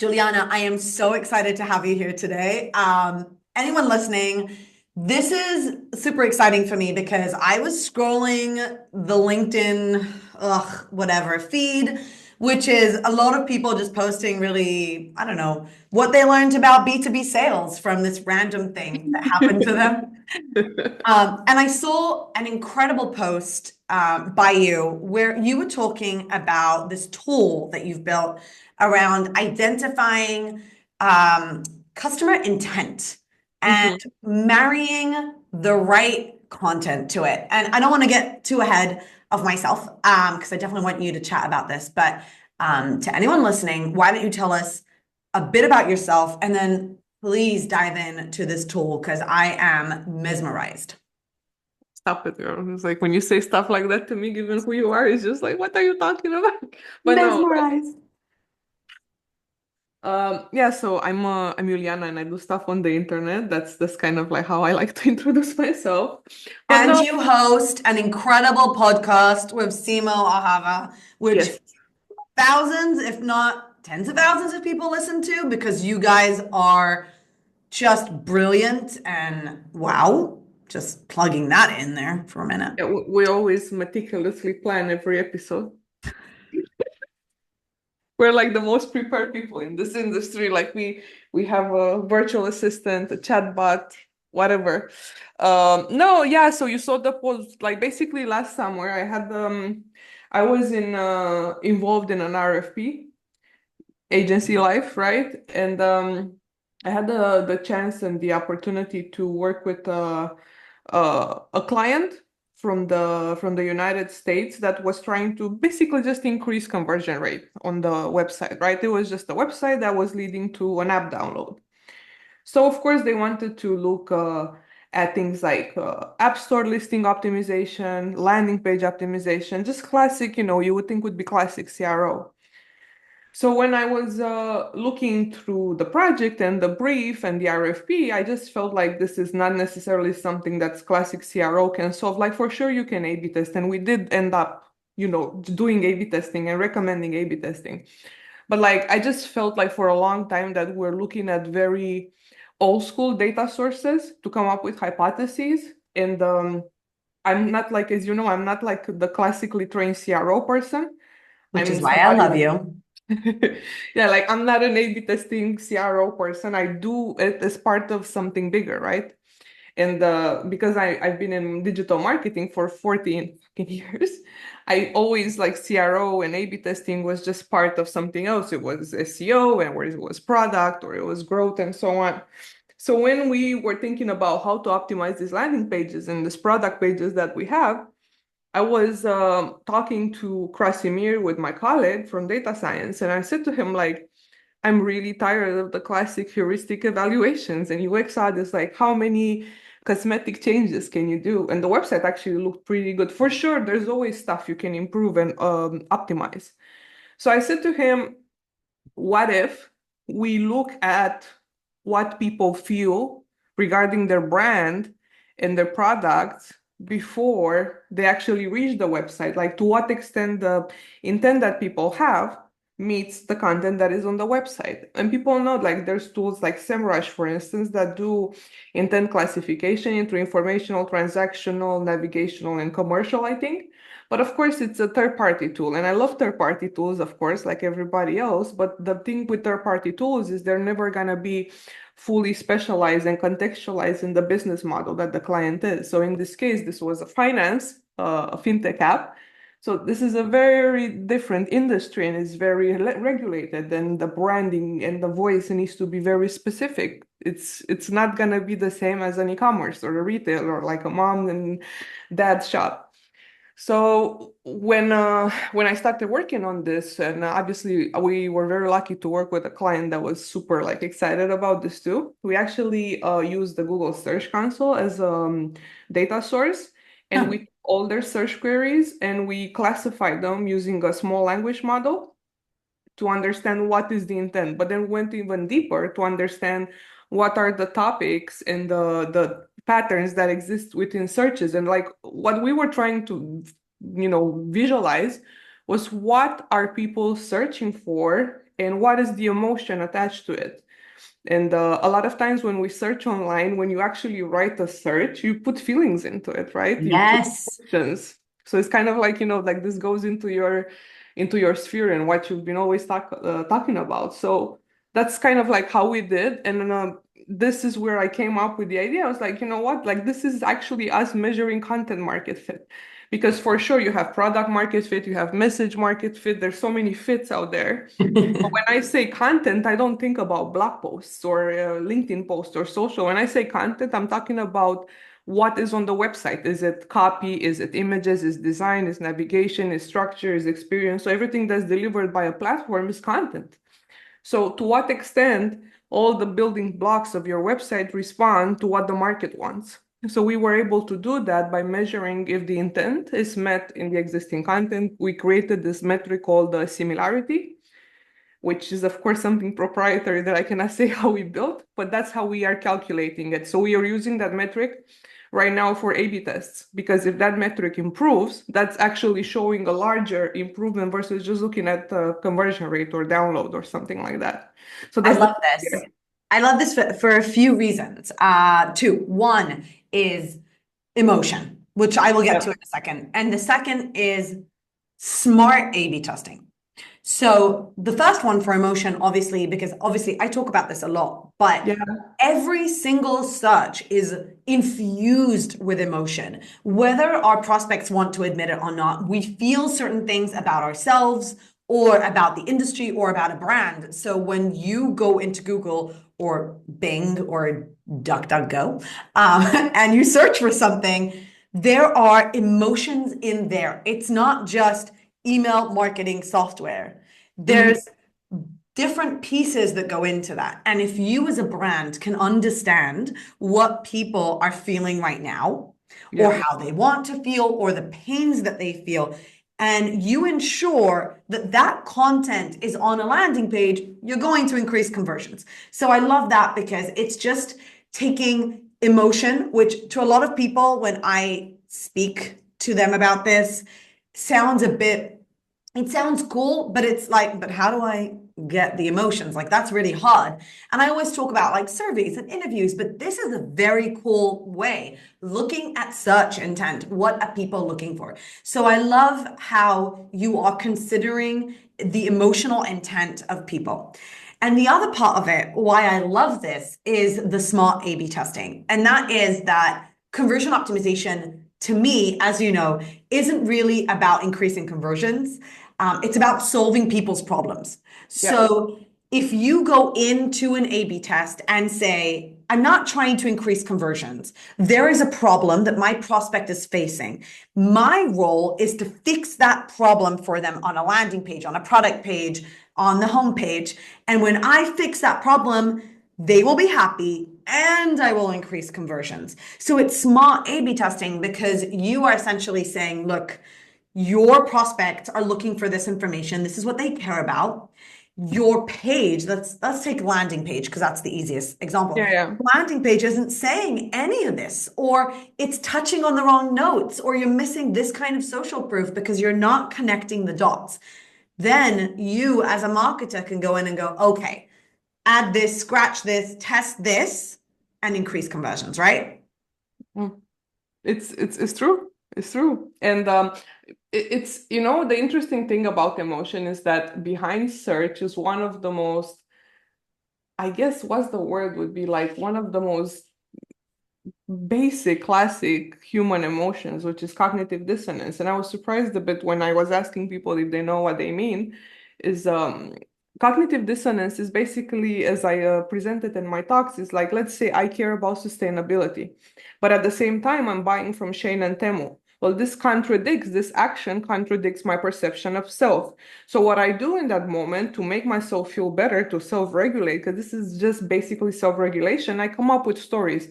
Juliana, I am so excited to have you here today. Anyone listening, this is super exciting for me because I was scrolling the LinkedIn, whatever feed, which is a lot of people just posting really, I don't know, what they learned about B2B sales from this random thing that happened to them. And I saw an incredible post by you where you were talking about this tool that you've built around identifying customer intent and Mhm. marrying the right content to it. And I don't want to get too ahead of myself because I definitely want you to chat about this. But to anyone listening, why don't you tell us a bit about yourself and then please dive in to this tool because I am mesmerized. Stop it, girl. It's like when you say stuff like that to me, given who you are, it's just like, what are you talking about? But no, Mesmerized. yeah. So I'm Juliana, and I do stuff on the internet. That's kind of like how I like to introduce myself. But And no, you host an incredible podcast with Simo Ahava, which yes, thousands, if not tens of thousands of people listen to because you guys are just brilliant and wow. Just plugging that in there for a minute. yeah, we always meticulously plan every episode. We're like the most prepared people in this industry. Like we have a virtual assistant, a chatbot, whatever. No, yeah. So you saw the post. Like basically last summer, I was involved in an RFP agency life, right? And I had the chance and the opportunity to work with a client from the United States that was trying to basically just increase conversion rate on the website, right? It was just a website that was leading to an app download. So of course they wanted to look at things like App Store listing optimization, landing page optimization, just classic, you would think would be classic CRO. So when I was looking through the project and the brief and the RFP, I just felt like this is not necessarily something that's classic CRO can solve. Like for sure you can A/B test, and we did end up, doing A/B testing and recommending A/B testing. But like I just felt like for a long time that we're looking at very old school data sources to come up with hypotheses. And I'm not like, as you know, I'm not like the classically trained CRO person. Which is I'm why I somebody love like you. yeah, like I'm not an A/B testing CRO person. I do it as part of something bigger, right? And because I've been in digital marketing for 14 fucking years, I always like CRO and A/B testing was just part of something else. It was SEO and where it was product or it was growth and so on. So when we were thinking about how to optimize these landing pages and these product pages that we have, I was talking to Krasimir with my colleague from data science, and I said to him, like, I'm really tired of the classic heuristic evaluations and UX audits, like how many cosmetic changes can you do? And the website actually looked pretty good. For sure, there's always stuff you can improve and optimize. So I said to him, what if we look at what people feel regarding their brand and their products before they actually reach the website? Like, to what extent the intent that people have meets the content that is on the website. And people know, like, there's tools like SEMrush, for instance, that do intent classification into informational, transactional, navigational, and commercial, I think. But of course, it's a third-party tool. And I love third-party tools, of course, like everybody else. But the thing with third-party tools is they're never going to be fully specialized and contextualized in the business model that the client is. So in this case, this was a finance, a fintech app. So this is a very different industry and it's very regulated, and the branding and the voice needs to be very specific. It's not gonna be the same as an e-commerce or a retail or like a mom and dad shop. So when I started working on this, and obviously we were very lucky to work with a client that was super like excited about this too. We actually used the Google Search Console as a data source, and Huh. we all their search queries, and we classified them using a small language model to understand what is the intent, but then went even deeper to understand what are the topics and the patterns that exist within searches. And like what we were trying to, visualize was what are people searching for and what is the emotion attached to it. And a lot of times when we search online, when you actually write a search, you put feelings into it, right? You put Yes. emotions. So it's kind of like, like this goes into your sphere and what you've been always talking about. So that's kind of like how we did. And this is where I came up with the idea. I was like, you know what? Like this is actually us measuring content market fit. Because for sure you have product market fit, you have message market fit. There's so many fits out there. But when I say content, I don't think about blog posts or LinkedIn posts or social. When I say content, I'm talking about what is on the website. Is it copy? Is it images? Is design? Is navigation? Is structure? Is experience? So everything that's delivered by a platform is content. So to what extent all the building blocks of your website respond to what the market wants? So we were able to do that by measuring if the intent is met in the existing content. We created this metric called the similarity, which is of course something proprietary that I cannot say how we built, but that's how we are calculating it. So we are using that metric right now for A/B tests, because if that metric improves, that's actually showing a larger improvement versus just looking at the conversion rate or download or something like that. So I that's love this. idea. I love this for a few reasons. Two. One is emotion, which I will get to Yeah. in a second. And the second is smart A/B testing. So the first one for emotion, obviously, because obviously I talk about this a lot, but Yeah. every single search is infused with emotion. Whether our prospects want to admit it or not, we feel certain things about ourselves or about the industry or about a brand. So when you go into Google or Bing or DuckDuckGo and you search for something, there are emotions in there. It's not just email marketing software. Mhm. There's different pieces that go into that. And if you as a brand can understand what people are feeling right now, or Yeah. how they want to feel, or the pains that they feel, and you ensure that that content is on a landing page, you're going to increase conversions. So I love that because it's just taking emotion, which to a lot of people, when I speak to them about this, sounds a bit, it sounds cool, but it's like, but how do I get the emotions? Like, that's really hard. And I always talk about like surveys and interviews, but this is a very cool way looking at search intent. What are people looking for? So I love how you are considering the emotional intent of people. And the other part of it, why I love this, is the smart A/B testing. And that is that conversion optimization, to me, as you know, isn't really about increasing conversions. It's about solving people's problems. Yeah. So if you go into an A/B test and say, I'm not trying to increase conversions, there is a problem that my prospect is facing. My role is to fix that problem for them on a landing page, on a product page, on the homepage. And when I fix that problem, they will be happy and I will increase conversions. So it's smart A/B testing because you are essentially saying, look, your prospects are looking for this information. This is what they care about. Your page, let's take landing page because that's the easiest example. Yeah. Yeah. Landing page isn't saying any of this, or it's touching on the wrong notes, or you're missing this kind of social proof because you're not connecting the dots. Then you, as a marketer, can go in and go, okay, add this, scratch this, test this, and increase conversions, right? Mm. It's true. It's true. And it's the interesting thing about emotion is that behind search is one of the most, I guess what's the word would be like one of the most basic classic human emotions, which is cognitive dissonance. And I was surprised a bit when I was asking people if they know what they mean. Is cognitive dissonance is basically, as I presented in my talks, is like, let's say I care about sustainability, but at the same time I'm buying from Shane and Temu. Well, this action contradicts my perception of self. So what I do in that moment to make myself feel better, to self-regulate, because this is just basically self-regulation, I come up with stories.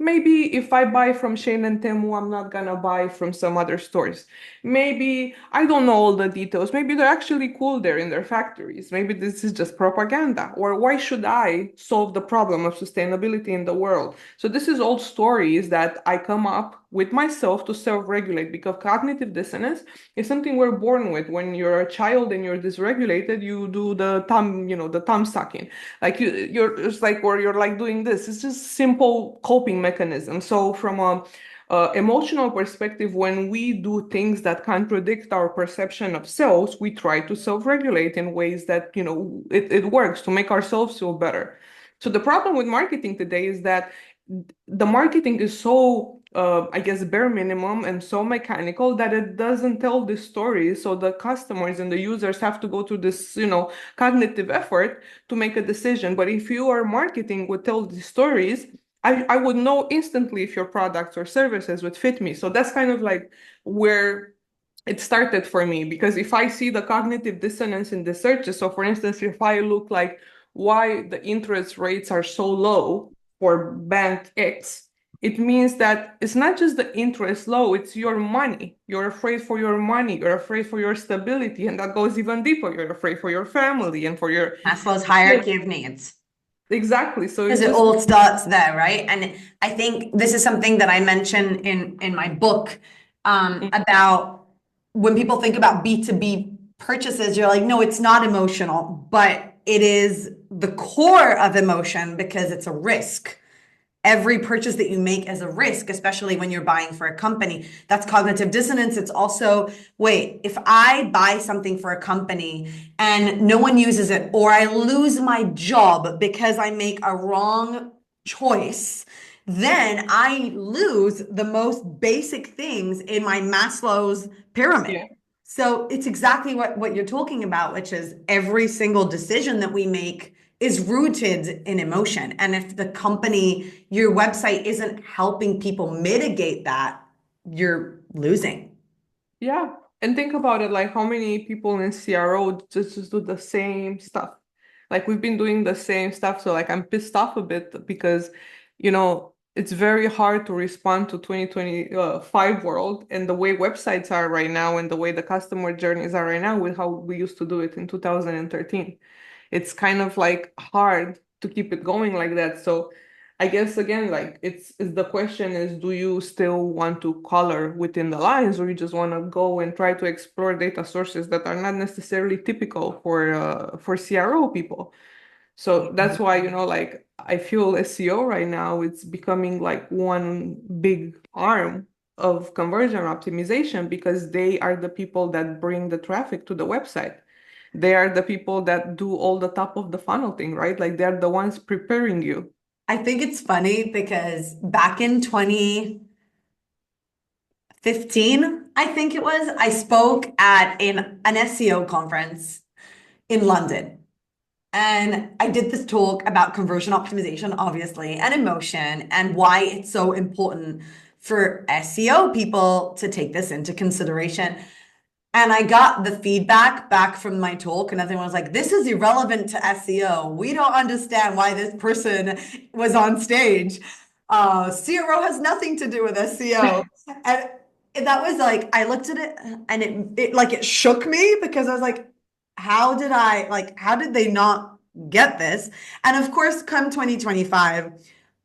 Maybe if I buy from Shane and Temu, I'm not gonna buy from some other stores. Maybe I don't know all the details. Maybe they're actually cool there in their factories. Maybe this is just propaganda. Or why should I solve the problem of sustainability in the world? So this is all stories that I come up with myself to self-regulate, because cognitive dissonance is something we're born with. When you're a child and you're dysregulated, you do the thumb, the thumb sucking. Like you're it's like where you're like doing this. It's just simple coping mechanism. So from a emotional perspective, when we do things that contradict our perception of selves, we try to self-regulate in ways that, it works to make ourselves feel better. So the problem with marketing today is that the marketing is so, I guess, bare minimum and so mechanical that it doesn't tell the story. So the customers and the users have to go through this, cognitive effort to make a decision. But if your marketing would tell the stories, I would know instantly if your products or services would fit me. So that's kind of like where it started for me, because if I see the cognitive dissonance in the searches, so for instance, if I look like why the interest rates are so low for bank X, it means that it's not just the interest low, it's your money. You're afraid for your money, you're afraid for your stability, and that goes even deeper. You're afraid for your family and for your Maslow's hierarchy of needs. exactly. So Because it's it just all starts there, right? And I think this is something that I mention in my book about when people think about B2B purchases, you're like, no, it's not emotional, but it is the core of emotion because it's a risk. Every purchase that you make is a risk, especially when you're buying for a company. That's cognitive dissonance. It's also, wait, if I buy something for a company and no one uses it, or I lose my job because I make a wrong choice, then I lose the most basic things in my Maslow's pyramid. yeah. So it's exactly what you're talking about, which is every single decision that we make is rooted in emotion. And if the company, your website isn't helping people mitigate that, you're losing. Yeah. And think about it, like how many people in CRO just do the same stuff. Like we've been doing the same stuff. So like I'm pissed off a bit because, it's very hard to respond to 2025 world and the way websites are right now and the way the customer journeys are right now with how we used to do it in 2013. It's kind of like hard to keep it going like that. So I guess again, like it's the question is, do you still want to color within the lines, or you just want to go and try to explore data sources that are not necessarily typical for CRO people? So that's why, like I feel SEO right now, it's becoming like one big arm of conversion optimization because they are the people that bring the traffic to the website. They are the people that do all the top of the funnel thing, right? Like they're the ones preparing you. I think it's funny because back in 2015, I think it was, I spoke at an SEO conference in London. And I did this talk about conversion optimization, obviously, and emotion, and why it's so important for SEO people to take this into consideration. And I got the feedback back from my talk, and everyone was like, this is irrelevant to SEO. We don't understand why this person was on stage. CRO has nothing to do with SEO. And that was like, I looked at it and it shook me because I was like, how did they not get this? And of course, come 2025,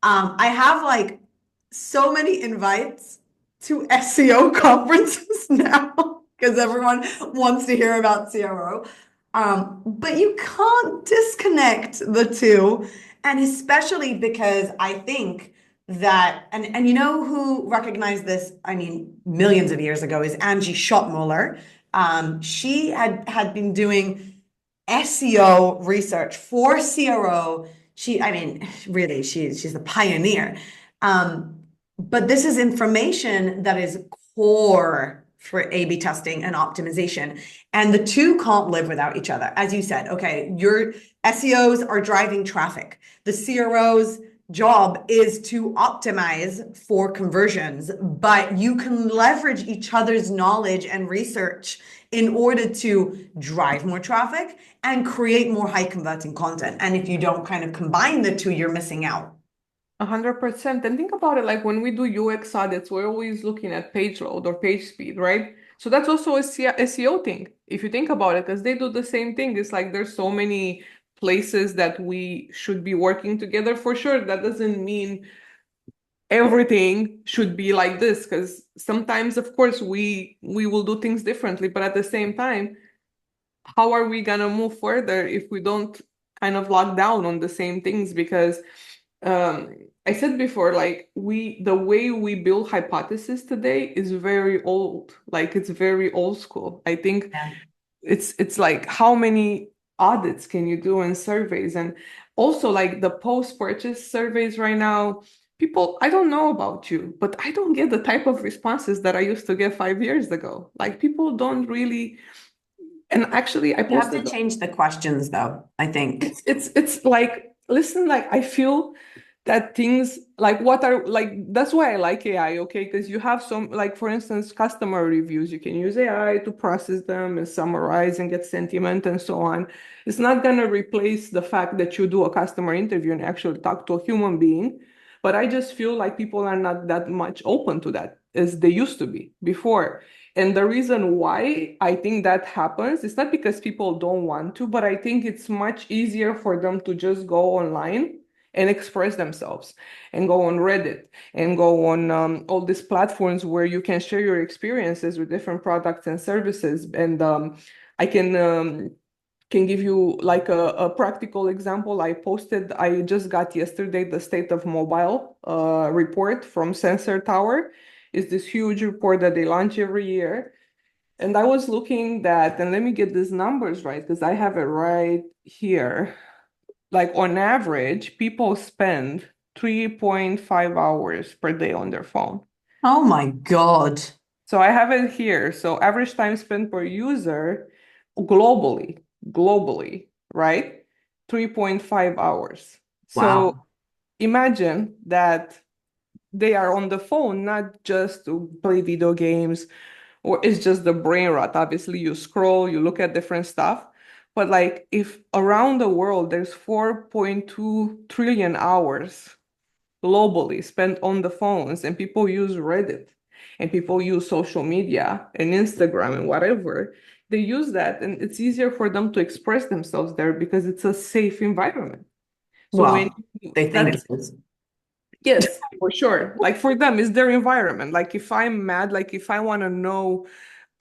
I have like so many invites to SEO conferences now because everyone wants to hear about CRO. But you can't disconnect the two. And especially because I think that, and you know who recognized this, I mean, millions of years ago, is Angie Schottmuller. She had been doing SEO research for CRO. I mean, really, she's the pioneer. But this is information that is core for A/B testing and optimization. And the two can't live without each other. As you said, okay, your SEOs are driving traffic. The CRO's job is to optimize for conversions, but you can leverage each other's knowledge and research in order to drive more traffic and create more high converting content. And if you don't kind of combine the two, you're missing out. 100%. And think about it, like when we do UX audits, we're always looking at page load or page speed, right? So that's also a SEO thing, if you think about it, because they do the same thing. It's like there's so many places that we should be working together for sure. That doesn't mean everything should be like this, because sometimes, of course, we will do things differently, but at the same time, how are we gonna move further if we don't kind of lock down on the same things? Because um, I said before, like the way we build hypotheses today is very old. Like it's very old school. I think Yeah. it's like how many audits can you do in surveys? And also like the post-purchase surveys right now, people, I don't know about you, but I don't get the type of responses that I used to get 5 years ago. Like people don't really, and actually I You have to posted, change the questions though, I think. it's like, listen, like I feel that things like what are like, that's why I like AI, okay? Because you have some, like for instance, customer reviews, you can use AI to process them and summarize and get sentiment and so on. It's not going to replace the fact that you do a customer interview and actually talk to a human being, but I just feel like people are not that much open to that as they used to be before. And the reason why I think that happens is not because people don't want to, but I think it's much easier for them to just go online and express themselves and go on Reddit and go on all these platforms where you can share your experiences with different products and services. And I can give you like a practical example. I just got yesterday the state of mobile report from Sensor Tower. It's this huge report that they launch every year. And I was looking that, and let me get these numbers right, because I have it right here. Like on average, people spend 3.5 hours per day on their phone. Oh my God. So I have it here. So average time spent per user globally, right? 3.5 hours. So Wow. imagine that they are on the phone, not just to play video games, or it's just the brain rot. Obviously, you scroll, you look at different stuff. But like if around the world there's 4.2 trillion hours globally spent on the phones, and people use Reddit and people use social media and Instagram and whatever, they use that and it's easier for them to express themselves there because it's a safe environment. So when Well, they think it that's is. yes, for sure. Like for them, it's their environment. Like if I'm mad, like if I want to know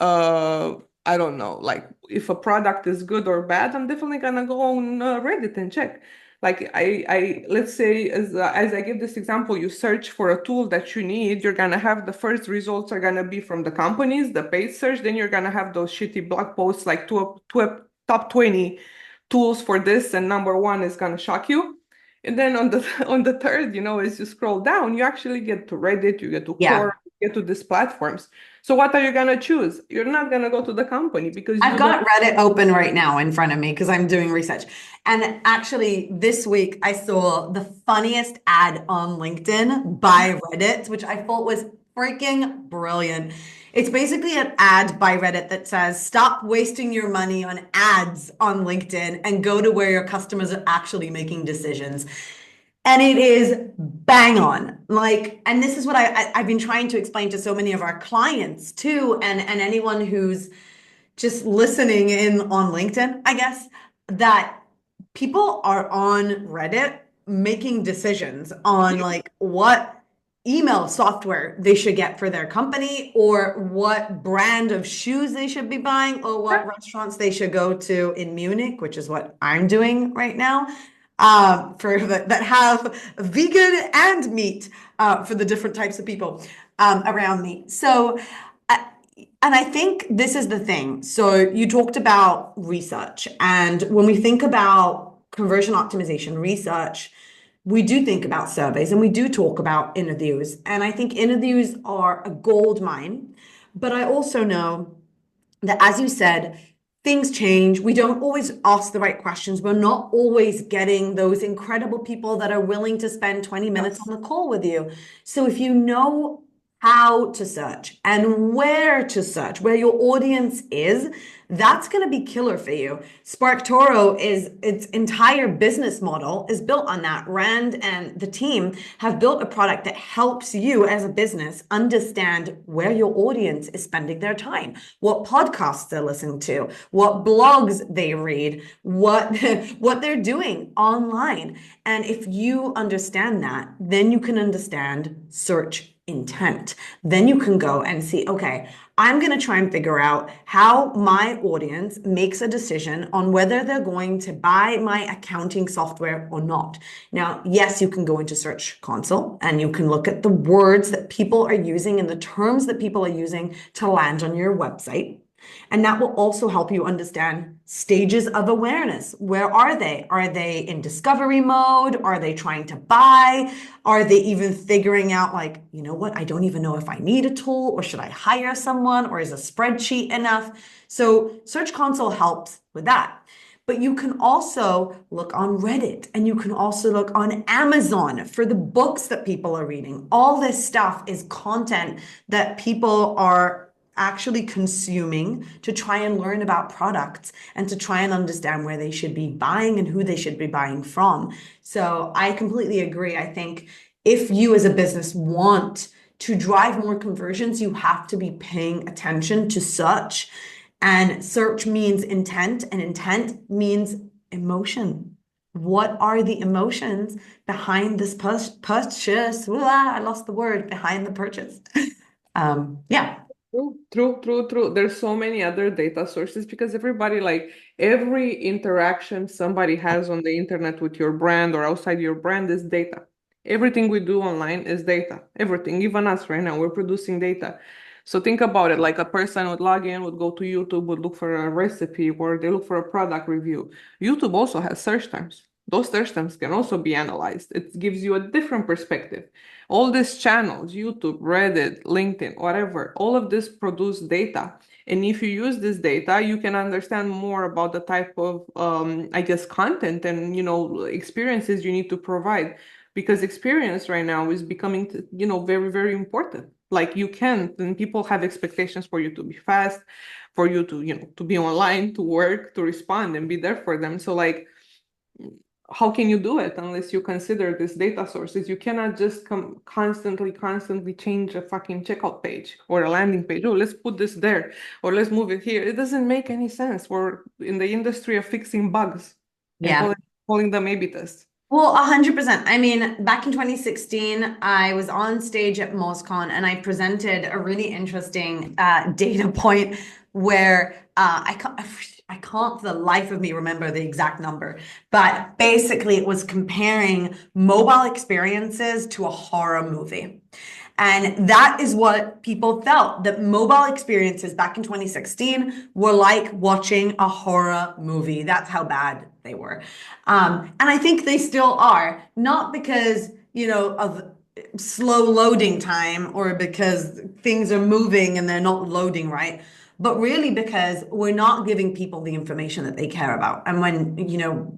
uh I don't know, like if a product is good or bad, I'm definitely gonna go on Reddit and check. Like I let's say as I give this example, you search for a tool that you need, you're gonna have the first results are gonna be from the companies, the paid search, then you're gonna have those shitty blog posts like top 20 tools for this, and number one is gonna shock you. And then on the on the third, as you scroll down, you actually get to Reddit, you get to Yeah. Quora, you get to these platforms. So what are you gonna choose? You're not gonna go to the company because I've you don't. got Reddit open right now in front of me because I'm doing research. And actually, this week I saw the funniest ad on LinkedIn by Reddit, which I thought was freaking brilliant. It's basically an ad by Reddit that says, stop wasting your money on ads on LinkedIn and go to where your customers are actually making decisions. And it is bang on. Like, and this is what I've been trying to explain to so many of our clients too, and anyone who's just listening in on LinkedIn, I guess, that people are on Reddit making decisions on Yeah, like what email software they should get for their company or what brand of shoes they should be buying or what restaurants they should go to in Munich, which is what I'm doing right now. For that have vegan and meat for the different types of people around me. So, uh, and I think this is the thing. So you talked about research, and when we think about conversion optimization research, we do think about surveys and we do talk about interviews. And I think interviews are a gold mine. But I also know that, as you said, things change. We don't always ask the right questions. We're not always getting those incredible people that are willing to spend 20 minutes yes. on the call with you. So if you know how to search and where to search, where your audience is, that's going to be killer for you. SparkToro is its entire business model is built on that. Rand and the team have built a product that helps you as a business understand where your audience is spending their time, what podcasts they're listening to, what blogs they read, what what they're doing online. And if you understand that, then you can understand search intent. Then you can go and see, okay, I'm going to try and figure out how my audience makes a decision on whether they're going to buy my accounting software or not. Now, yes, you can go into Search Console and you can look at the words that people are using and the terms that people are using to land on your website. And that will also help you understand stages of awareness. Where are they? Are they in discovery mode? Are they trying to buy? Are they even figuring out, like, you know what? I don't even know if I need a tool, or should I hire someone, or is a spreadsheet enough? So Search Console helps with that. But you can also look on Reddit, and you can also look on Amazon for the books that people are reading. All this stuff is content that people are actually consuming to try and learn about products and to try and understand where they should be buying and who they should be buying from. So I completely agree. I think if you as a business want to drive more conversions, you have to be paying attention to search. And search means intent, and intent means emotion. What are the emotions behind this purchase? I lost the word, behind the purchase. Yeah. True. There's so many other data sources because everybody, like every interaction somebody has on the internet with your brand or outside your brand is data. Everything we do online is data. Everything, even us right now, we're producing data. So think about it, like a person would log in, would go to YouTube, would look for a recipe, or they look for a product review. YouTube also has search terms. Those search terms can also be analyzed. It gives you a different perspective. All these channels, YouTube, Reddit, LinkedIn, whatever, all of this produce data. And if you use this data, you can understand more about the type of, I guess, content and, experiences you need to provide. Because experience right now is becoming, very, very important. Like you can, and people have expectations for you to be fast, for you to, to be online, to work, to respond and be there for them. So like, how can you do it unless you consider these data sources? You cannot just constantly change a fucking checkout page or a landing page. Oh, let's put this there or let's move it here. It doesn't make any sense. We're in the industry of fixing bugs and Yeah. calling them A/B tests. Well, 100%. I mean, back in 2016, I was on stage at MozCon and I presented a really interesting data point where I can't for the life of me remember the exact number, but basically it was comparing mobile experiences to a horror movie. And that is what people felt, that mobile experiences back in 2016 were like watching a horror movie. That's how bad they were. And I think they still are, not because, of slow loading time or because things are moving and they're not loading right, but really because we're not giving people the information that they care about. And when,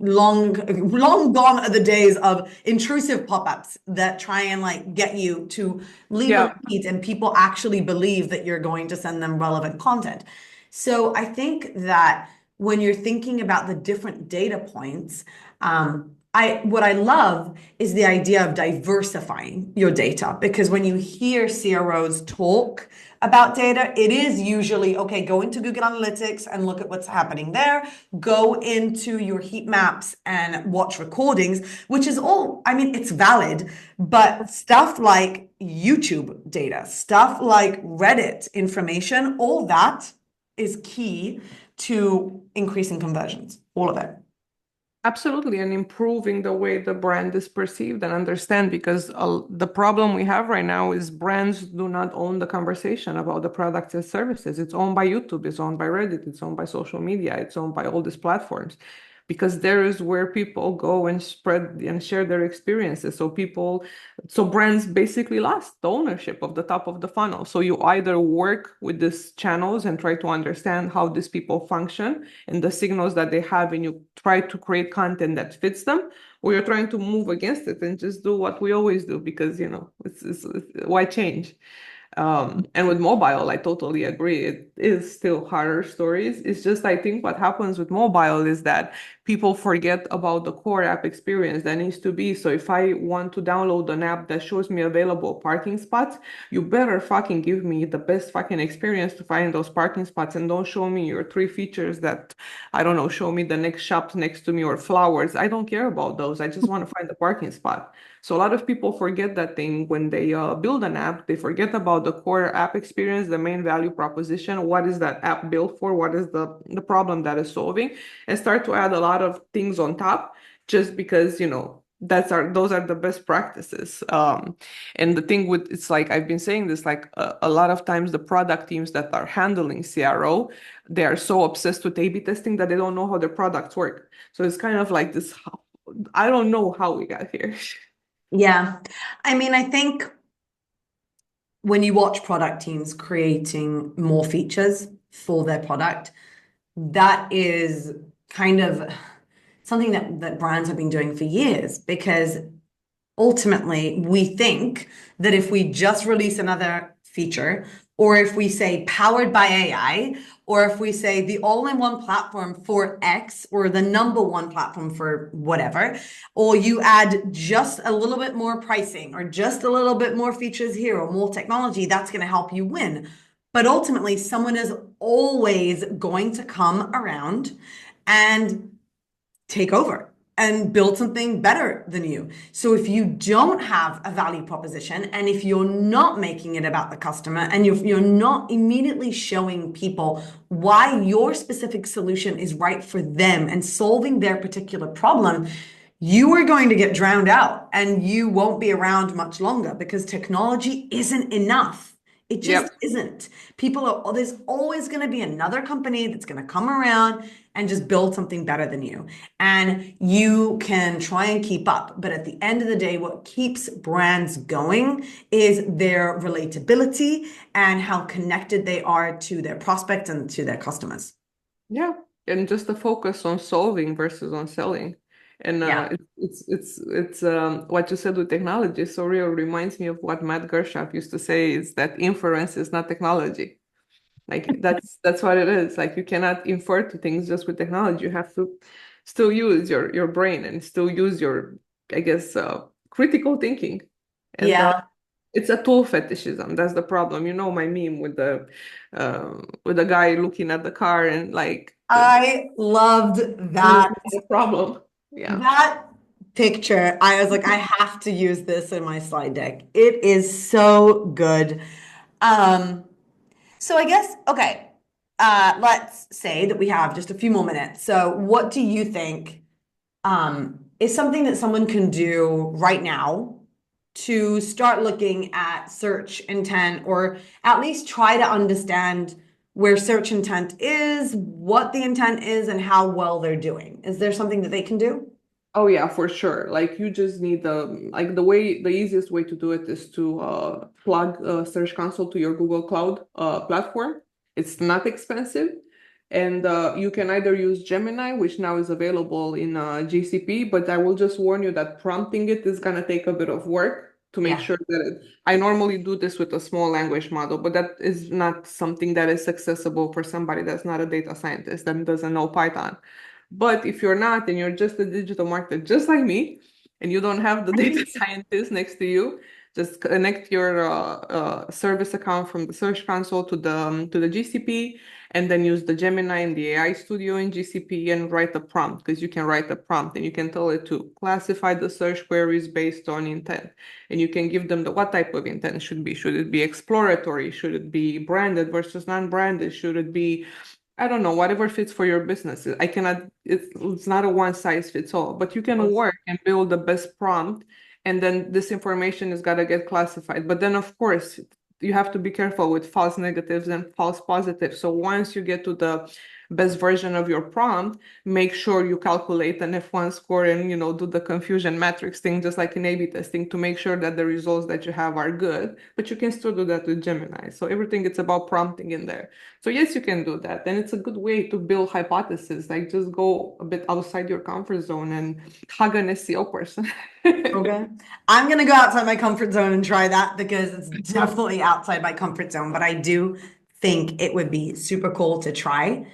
long gone are the days of intrusive pop-ups that try and like get you to leave a repeat and people actually believe that you're going to send them relevant content. So I think that when you're thinking about the different data points, what I love is the idea of diversifying your data, because when you hear CROs talk about data, it is usually, okay, go into Google Analytics and look at what's happening there. Go into your heat maps and watch recordings, which is all, I mean, it's valid, but stuff like YouTube data, stuff like Reddit information, all that is key to increasing conversions, all of it. Absolutely, and improving the way the brand is perceived and understand, because the problem we have right now is brands do not own the conversation about the products and services. It's owned by YouTube, it's owned by Reddit, it's owned by social media, it's owned by all these platforms, because there is where people go and spread and share their experiences. So brands basically lost the ownership of the top of the funnel. So you either work with these channels and try to understand how these people function and the signals that they have, and you try to create content that fits them, or you're trying to move against it and just do what we always do, because it's why change. And with mobile, I totally agree. It is still harder stories. It's just, I think what happens with mobile is that people forget about the core app experience that needs to be. So if I want to download an app that shows me available parking spots, you better fucking give me the best fucking experience to find those parking spots, and don't show me your three features that, I don't know, show me the next shops next to me or flowers. I don't care about those. I just want to find the parking spot. So a lot of people forget that thing when they build an app. They forget about the core app experience, the main value proposition. What is that app built for? What is the problem that is solving? And start to add a lot of things on top just because, those are the best practices. And the thing with, it's like I've been saying this, like a lot of times the product teams that are handling CRO, they are so obsessed with A/B testing that they don't know how their products work. So it's kind of like this. I don't know how we got here. Yeah. I mean, I think when you watch product teams creating more features for their product, that is kind of something that brands have been doing for years, because ultimately we think that if we just release another feature, or if we say powered by AI, or if we say the all-in-one platform for X, or the number one platform for whatever, or you add just a little bit more pricing or just a little bit more features here or more technology, that's going to help you win. But ultimately, someone is always going to come around and take over and build something better than you. So if you don't have a value proposition, and if you're not making it about the customer, and you're not immediately showing people why your specific solution is right for them and solving their particular problem, you are going to get drowned out and you won't be around much longer, because technology isn't enough. It just Yep. isn't. There's always going to be another company that's going to come around and just build something better than you. And you can try and keep up. But at the end of the day, what keeps brands going is their relatability and how connected they are to their prospects and to their customers. Yeah. And just the focus on solving versus on selling. And Yeah. it's what you said with technology so real, reminds me of what Matt Gershaw used to say, is that inference is not technology. Like that's what it is. Like you cannot infer to things just with technology. You have to still use your brain and still use your, I guess, critical thinking. And Yeah. it's a tool fetishism. That's the problem. You know my meme with the guy looking at the car and like I loved mm, that. the problem. Yeah. That picture, I was like, I have to use this in my slide deck. It is so good. Um, so I guess, okay, let's say that we have just a few more minutes. So what do you think is something that someone can do right now to start looking at search intent, or at least try to understand where search intent is, what the intent is, and how well they're doing? Is there something that they can do? Oh yeah, for sure. Like you just need the easiest way to do it is to plug Search Console to your Google Cloud platform. It's not expensive, and you can either use Gemini, which now is available in GCP, but I will just warn you that prompting it is gonna take a bit of work to make Yeah. sure that I normally do this with a small language model, but that is not something that is accessible for somebody that's not a data scientist that doesn't know Python. But if you're not and you're just a digital marketer, just like me, and you don't have the data scientist next to you, just connect your service account from the Search Console to the GCP, and then use the Gemini and the AI Studio in GCP and write a prompt, because you can write a prompt and you can tell it to classify the search queries based on intent, and you can give them what type of intent should be. Should it be exploratory? Should it be branded versus non-branded? Should it be, I don't know, whatever fits for your business. I cannot, it's not a one size fits all, but you can work and build the best prompt, and then this information is gotta get classified. But then of course you have to be careful with false negatives and false positives. So once you get to the best version of your prompt, make sure you calculate an F1 score and, do the confusion matrix thing, just like in A/B testing, to make sure that the results that you have are good. But you can still do that with Gemini. So everything, it's about prompting in there. So yes, you can do that. And it's a good way to build hypotheses, like just go a bit outside your comfort zone and hug an SEO person. Okay. I'm gonna go outside my comfort zone and try that because it's definitely outside my comfort zone, but I do think it would be super cool to try.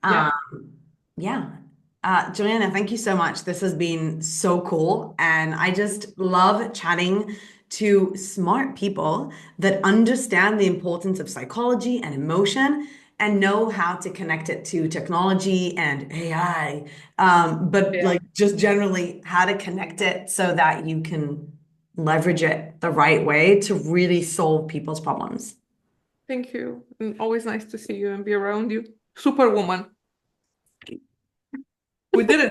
Yeah. Um, yeah. Juliana, thank you so much. This has been so cool. And I just love chatting to smart people that understand the importance of psychology and emotion and know how to connect it to technology and AI. But Yeah. like just generally how to connect it so that you can leverage it the right way to really solve people's problems. Thank you. And always nice to see you and be around you. Superwoman. We did it.